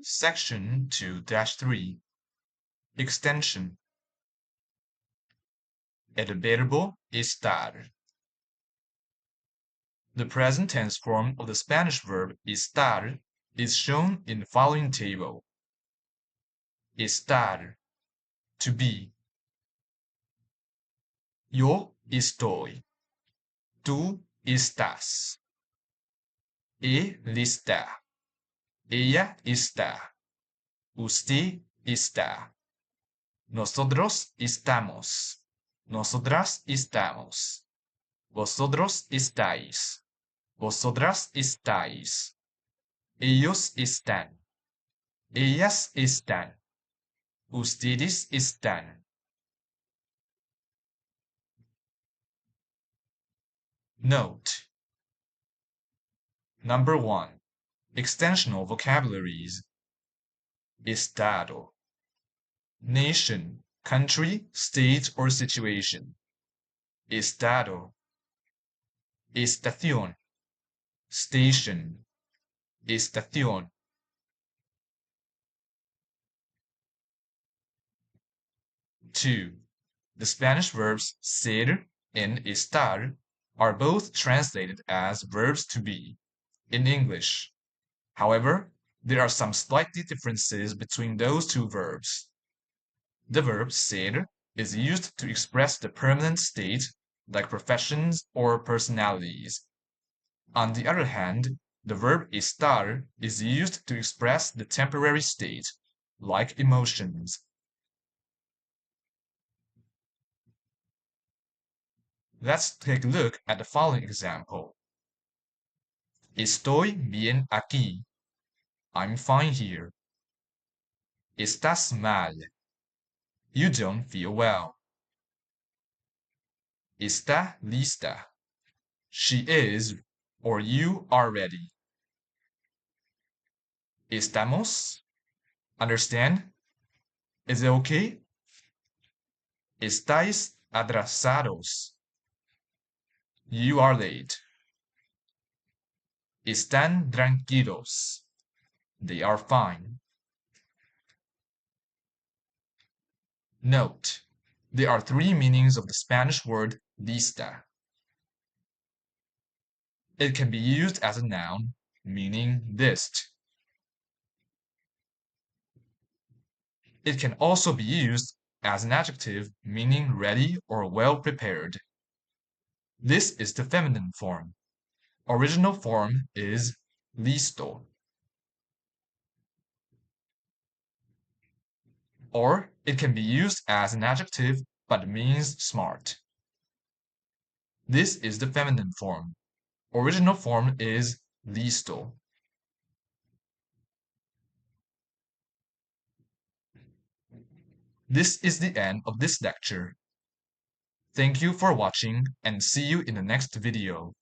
Section 2-3 Extension. El verbo estar. The present tense form of the Spanish verb estar is shown in the following table. Estar, to be. Yo estoy. Tú estás. Él está. Ella está. Usted está. Nosotros estamos. Nosotras estamos. Vosotros estáis. Vosotras estáis. Ellos están. Ellas están. Ustedes están. Note. Number 1. Extensional vocabularies. Estado. Nation, country, state, or situation. Estado. Estación. Station. Estación. Two. The Spanish verbs ser and estar are both translated as verbs to be in English. However, there are some slight differences between those two verbs. The verb ser is used to express the permanent state, like professions or personalities. On the other hand, the verb estar is used to express the temporary state, like emotions. Let's take a look at the following example. Estoy bien aquí. I'm fine here. Estás mal. You don't feel well. Está lista. She is, or you are ready. Estamos? Understand? Is it okay? Estáis atrasados. You are late. Están tranquilos. They are fine. Note, there are three meanings of the Spanish word lista. It can be used as a noun, meaning list. It can also be used as an adjective, meaning ready or well prepared. This is the feminine form. Original form is listo. Or it can be used as an adjective but means smart. This is the feminine form. Original form is listo. This is the end of this lecture. Thank you for watching and see you in the next video.